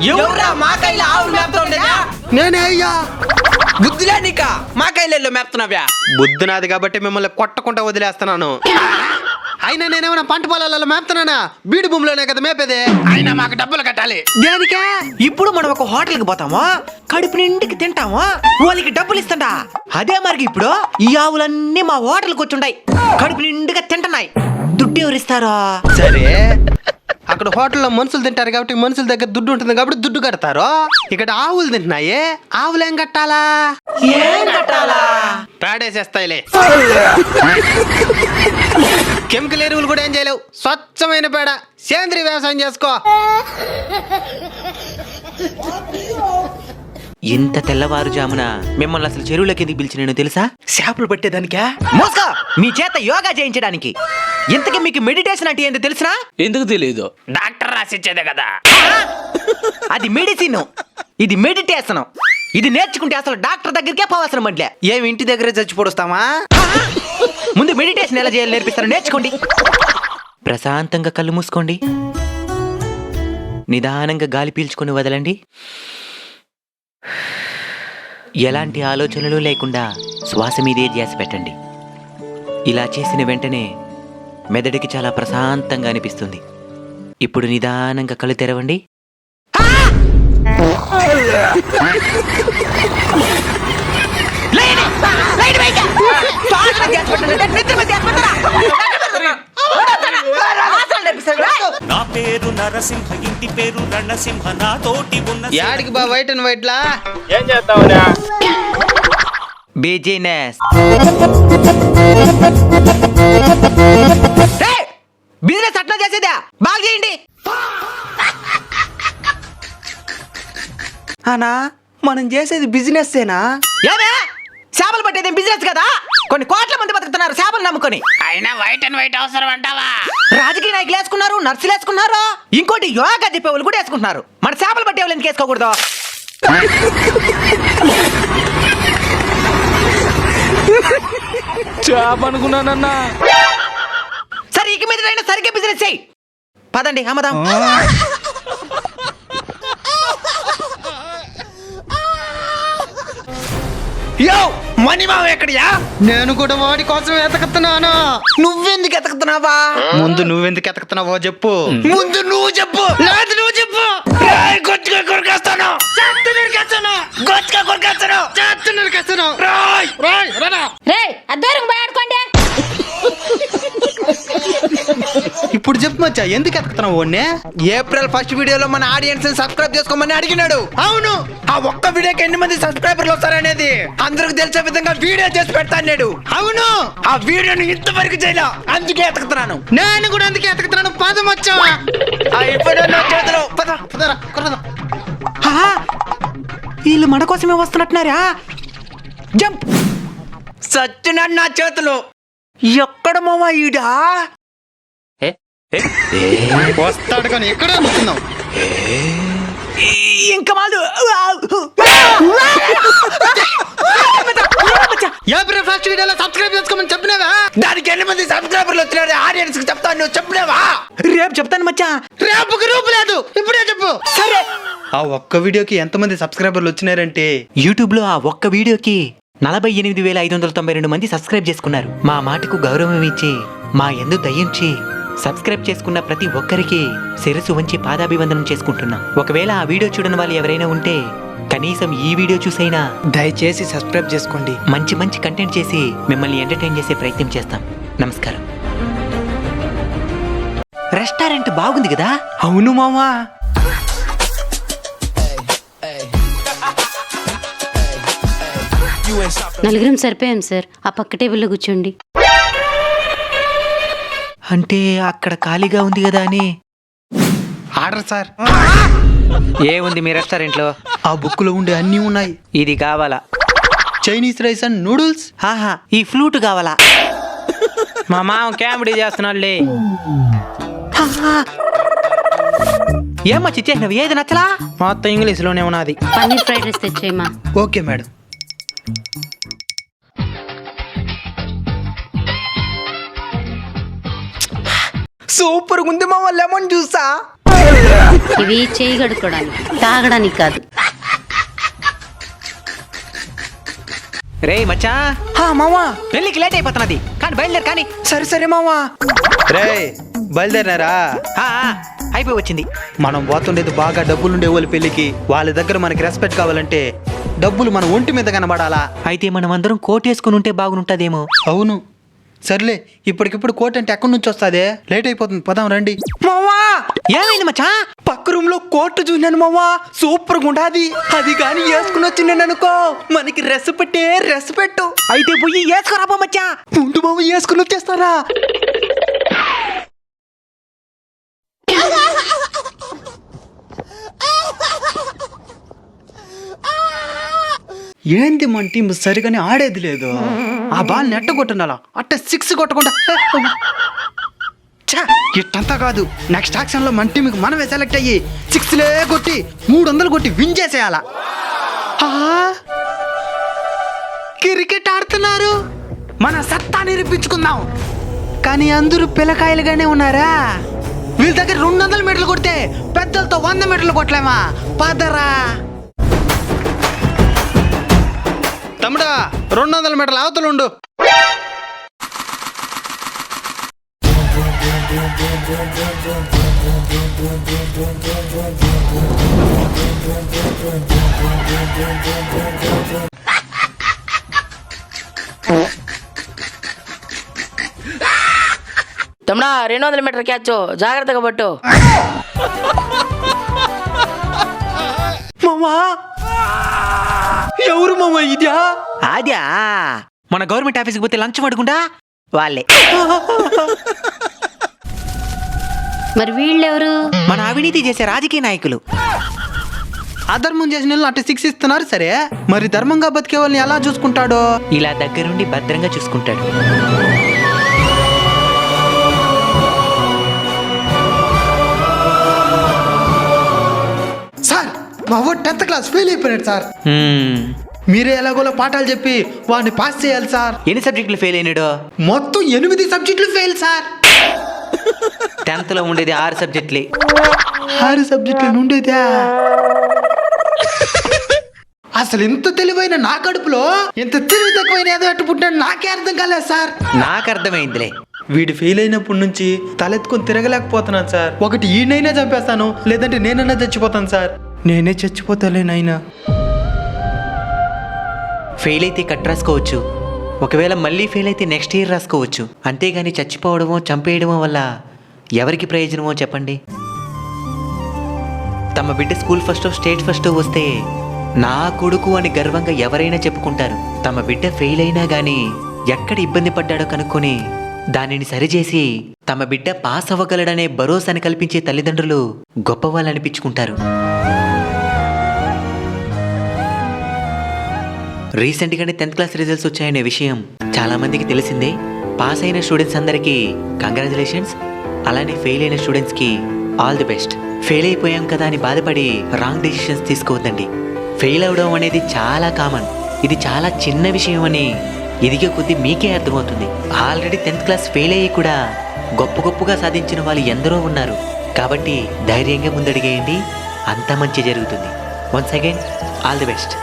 ఎవరా మా కైలో ఆవులు మేపుతుండేదా? నేనే అయ్యా. బుద్ధిలే నీకా? మా కైలో మేపుతున్నావ్యా? బుద్ధి నాది కాబట్టి మిమ్మల్ని కొట్టకుండా వదిలేస్తున్నాను. అయినా నేనేమన్నా పంట పొలాలలో మేపుతున్నానా? బీడు భూమిలోనే కదా మేపేది. అయినా మాకు డబ్బులు కట్టాలి. దేనికే? ఇప్పుడు మనం ఒక హోటల్కి పోతామా, కడుపు నిండికి తింటామా, వాళ్ళకి డబ్బులు ఇస్తండా. అదే మరి ఇప్పుడు ఈ ఆవులన్నీ మా హోటల్కి వచ్చుంటాయి, కడుపు నిండుగా తింటున్నాయి. దుడ్డు ఎవరిస్తారా? సరే, అక్కడ హోటల్లో మనుషులు తింటారు కాబట్టి మనుషుల దగ్గర దుడ్డు ఉంటుంది కాబట్టి దుడ్డు కడతారు. ఇక్కడ ఆవులు తింటున్నాయి, ఆవులు ఏం కట్టాలా? ఏం కట్టాలా? పేడేసేస్తాయిలే. కెమికల్ ఎరువులు కూడా ఏం చేయలేవు, స్వచ్ఛమైన పేడ. సేంద్రీయ వ్యవసాయం చేసుకో. ఇంత తెల్లవారుజామున మిమ్మల్ని అసలు చెరువులోకి ఎందుకు పిలిచి నేను తెలుసా? చేపలు పట్టేదానికా? మోస్కా మీ చేత యోగా చేయించడానికి. ఇంతకీ మీకు మెడిటేషన్ అంటే ఏంటో తెలుసునా? ఎందుకు తెలియదు? డాక్టర్ రాసిచ్చేదే కదా. అది మెడిసిన్, ఇది మెడిటేషన్. ఇది నేర్చుకుంటే అసలు డాక్టర్ దగ్గరికే పోవసరం అంట్లే. ఏమి ఇంటి దగ్గరే చచ్చి పొడుస్తామా? ముందు మెడిటేషన్ ఎలా చేయాలో నేర్పిస్తాను, నేర్చుకోండి. ప్రశాంతంగా కళ్ళు మూసుకోండి, నిదానంగా గాలి పీల్చుకొని వదలండి. ఎలాంటి ఆలోచనలు లేకుండా శ్వాస మీదే ధ్యాస పెట్టండి. ఇలా చేసిన వెంటనే మెదడుకి చాలా ప్రశాంతంగా అనిపిస్తుంది. ఇప్పుడు నిదానంగా కళ్ళు తెరవండి. నా పేరు నరసింహ, ఇంటి పేరు రణసింహ, నా తోటి ఉన్న యాడికి బా వైట్ అండ్ వైట్ లా? ఏం చేస్తావురా? బిజినెస్. బిజినెస్ అట్లా చేసేదా? బాగా చేయండి. అనా మనం చేసేది బిజినెస్ ఏనా? ఏమే చేపలు పట్టేది బిజినెస్ కదా? కొన్ని కోట్ల మంది బతుకుతున్నారు చేపలు నమ్ముకొని. అయినా వైట్ అండ్ వైట్ అవసరం అంటావా? రాజకీయ నాయకులు వేసుకున్నారు, నర్సులు వేసుకున్నారు, ఇంకోటి యోగా చెప్పే వాళ్ళు కూడా వేసుకుంటున్నారు. మన చేపలు పట్టే వాళ్ళు ఎందుకు వేసుకోకూడదు? చేప అనుకున్నానన్నా. సరే ఇక మీద సరిగ్గా బిజినెస్ చేయి. పదండి అమ్మదాం. యో మణిమావ ఎక్కడియా? నేను కూడా వాడి కోసం ఎతకుతున్నాను. నువ్వెందుకు ఎతకుతున్నావా? ముందు నువ్వెందుకు ఎతకుతున్నావో చెప్పు. ముందు నువ్వు చెప్పు. లేదు నువ్వు చెప్పు. గొచ్చుగా కొరికేస్తాను, చేత్తో నరికేస్తాను, గొచ్చుగా కొరికేస్తాను, చేత్తో నరికేస్తాను. రాయ్ రాయ్ రానా రేయ్ అద్దరం పోయి ఆడుకోండి. ఇప్పుడు చెప్పు మచ్చా, ఎందుకు ఎతకుతున్నావు వాడిని? ఏప్రిల్ 1 వీడియోలో మన ఆడియన్స్ సబ్స్క్రైబ్ చేసుకోమని అడిగినాడు. అవును, ఆ ఒక్క వీడియోకి ఎన్ని మంది సబ్స్క్రైబర్లు వస్తారనేది అందరికి తెలిసే విధంగా వీడియో చేసి పెడతాడు. అవును, ఆ వీడియోని ఇంతవరకు చేయలే, అందుకే ఎతకుతున్నాను. నేను కూడా అందుకే ఎతకుతున్నాను. పదం వచ్చా చేతిలో పద. వీళ్ళు మన కోసమే వస్తున్నట్టున్నారా? జంప్. సచ్చినాడు నా చేతిలో. ఎక్కడ మావా ఈడా? వస్తాడు కానీ ఎక్కడే కూర్చున్నావు. ఇంకా వాళ్ళు ఏప్రిల్ 1 వీడియోలో సబ్స్క్రైబ్ చేసుకోమని చెప్పినావా? దానికి ఎన్ని మంది సబ్స్క్రైబర్లు వచ్చినారు ఆడియన్స్ కి చెప్తాను, నువ్వు చెప్పలేవా? రేపు చెప్తాను మచ్చా. రేపుకి రూపు లేదు, ఇప్పుడే చెప్పు. సరే. ఆ ఒక్క వీడియోకి ఎంతమంది సబ్స్క్రైబర్లు వచ్చినారంటే యూట్యూబ్ లో ఆ ఒక్క వీడియోకి 48,592 మంది సబ్స్క్రైబ్ చేసుకున్నారు. మా మాటకు గౌరవం ఇచ్చి, మా యందు దయించి సబ్స్క్రైబ్ చేసుకున్న ప్రతి ఒక్కరికి శిరసు వంచి పాదాభివందనం చేసుకుంటున్నాం. ఒకవేళ ఆ వీడియో చూడని వాళ్ళు ఎవరైనా ఉంటే కనీసం ఈ వీడియో చూసైనా దయచేసి సబ్స్క్రైబ్ చేసుకోండి. మంచి మంచి కంటెంట్ చేసి మిమ్మల్ని ఎంటర్టైన్ చేసే ప్రయత్నం చేస్తాం. నమస్కారం. రెస్టారెంట్ బాగుంది కదా? అవును మామా. నలుగురం సరిపోయాం సార్. ఆ పక్క టేబుల్లో కూర్చోండి. అంటే అక్కడ ఖాళీగా ఉంది కదా అని. Order sir. ఏముంది మీ రెస్టారెంట్ లో? ఆ బుక్ లో ఉండే అన్ని ఉన్నాయి. ఇది కావాలా? Chinese rice and noodles. ఆహా, ఈ ఫ్లూట్ కావాలా? మా మామ కామెడీ చేస్తున్నాడులే. ఏమో చిచ్చేసినవి, ఏది నచ్చలా? మొత్తం ఇంగ్లీష్ లోనే ఉన్నది. పన్నీర్ ఫ్రైడ్ రైస్ తెచ్చేయమా. Okay madam. సూపర్ ఉంది మామ, లెమన్ జ్యూసా? ఇవి చేయి కడుక్కోవడానికి, తాగడానికి కాదు. రే మచ్చా, మావా పెళ్ళికి లేట్ అయిపోతున్నది కానీ బయలుదేరు కానీ. సరే సరే మావా. రే బయలుదేరినారా? ఆ, అయిపోయి వచ్చింది. మనం పోతుండేది బాగా డబ్బులుండే వాళ్ళ పెళ్ళికి. వాళ్ళ దగ్గర మనకి రెస్పెక్ట్ కావాలంటే డబ్బులు మన ఒంటి మీద కనబడాలా. అయితే మనం అందరం కోట్ వేసుకుని ఉంటే బాగుంటుందేమో. అవును, సర్లే ఇప్పటికిప్పుడు కోట్ అంటే ఎక్కడి నుంచి వస్తాదే? లేట్ అయిపోతుంది, పదాం రండి. మావా ఏమైంది మచ్చా? పక్క రూమ్ లో కోట్ చూసినాను మావా, సూపర్ గా ఉండాది. అది కానీ వేసుకుని వచ్చినాను అనుకో, మనకి రెస్పెక్ట్. అయితే పోయి వేసుకోరాబో మచ్చా. ముందు మావ వేసుకుని వచ్చేస్తారా? ఏంది మన టీం సరిగానే ఆడేది లేదు. ఆ బాల్ నెట్ట కొట్టినాలా అట్ట 6 కొట్టకుండా ఇట్టంతా కాదు. నెక్స్ట్ యాక్షన్ లో మన టీంకి మనమే సెలెక్ట్ అయ్యి 6లే కొట్టి 300 కొట్టి విన్ చేసేయాలా. క్రికెట్ ఆడుతున్నారు, మన సత్తా నిరూపించుకుందాం. కానీ అందరూ పిల్లకాయలుగానే ఉన్నారా? వీళ్ళ దగ్గర 200 మీటర్లు కొడితే పెద్దలతో 100 మీటర్లు కొట్టలేమా? పదరా తమ్ముడా, 200 మీటర్ల అవతలుండు. తమ్ముడా 200 మీటర్ క్యాచ్, జాగ్రత్తగా పట్టు. మామా ఎవరు మామా ఇదా? అదా మన గవర్నమెంట్ ఆఫీస్కి పోతే లంచం అడుగుండా వాళ్ళే. మరి వీళ్ళెవరు? మన అవినీతి చేసే రాజకీయ నాయకులు. అధర్మం చేసిన వాళ్ళు అట్ట 6 ఇస్తున్నారు సరే, మరి ధర్మంగా బతికే వాళ్ళని ఎలా చూసుకుంటాడో? ఇలా దగ్గరుండి భద్రంగా చూసుకుంటాడు. సార్ మా వాడు 10th క్లాస్ ఫెయిల్ అయిపోయాడు సార్. మీరే ఎలాగోలో పాఠాలు చెప్పి వాడిని పాస్ చేయాలి సార్. ఎన్ని సబ్జెక్టులు ఫెయిల్ అయినాడు? మొత్తం 8 సబ్జెక్టులు ఫెయిల్ సార్. 10th లో ఉండేది 6 సబ్జెక్టులే. 6 సబ్జెక్టులు ఉండేదా? అసలు ఇంత తెలివైన నా కడుపులో ఇంత తెలివి తక్కువైన ఏదో అట్టు పుట్టాడు నాకే అర్థం కాలేదు సార్. నాకు అర్థమైందిలే. వీడు ఫెయిల్ అయినప్పటి నుంచి తలెత్తుకొని తిరగలేకపోతున్నాను సార్. ఒకటి ఈయనైనా చంపేస్తాను, లేదంటే నేనైనా చచ్చిపోతాను సార్. నేనే చచ్చిపోతాలే నాయనా. ఫెయిల్ అయితే కట్ రాసుకోవచ్చు, ఒకవేళ మళ్ళీ ఫెయిల్ అయితే నెక్స్ట్ ఇయర్ రాసుకోవచ్చు. అంతేగాని చచ్చిపోవడమో చంపేయడమో వల్ల ఎవరికి ప్రయోజనమో చెప్పండి. తమ బిడ్డ స్కూల్ ఫస్ట్ స్టేట్ ఫస్ట్ వస్తే నా కొడుకు అని గర్వంగా ఎవరైనా చెప్పుకుంటారు. తమ బిడ్డ ఫెయిల్ అయినా గానీ ఎక్కడ ఇబ్బంది పడ్డాడో కనుక్కొని దానిని సరిచేసి తమ బిడ్డ పాస్ అవ్వగలడనే భరోసాని కల్పించే తల్లిదండ్రులు గొప్పవాళ్ళు అనిపించుకుంటారు. రీసెంట్గానే 10th క్లాస్ రిజల్ట్స్ వచ్చాయనే విషయం చాలా మందికి తెలిసిందే. పాస్ అయిన స్టూడెంట్స్ అందరికీ కంగ్రాచులేషన్స్, అలానే ఫెయిల్ అయిన స్టూడెంట్స్కి ఆల్ ది బెస్ట్. ఫెయిల్ అయిపోయాం కదా అని బాధపడి రాంగ్ డెసిషన్స్ తీసుకోవద్దండి. ఫెయిల్ అవడం అనేది చాలా కామన్, ఇది చాలా చిన్న విషయం అని ఎదిగే కొద్దీ మీకే అర్థమవుతుంది. ఆల్రెడీ 10th క్లాస్ ఫెయిల్ అయ్యి కూడా గొప్పగా సాధించిన వాళ్ళు ఎందరో ఉన్నారు. కాబట్టి ధైర్యంగా ముందడిగేయండి, అంతా మంచి జరుగుతుంది. Once again all the best.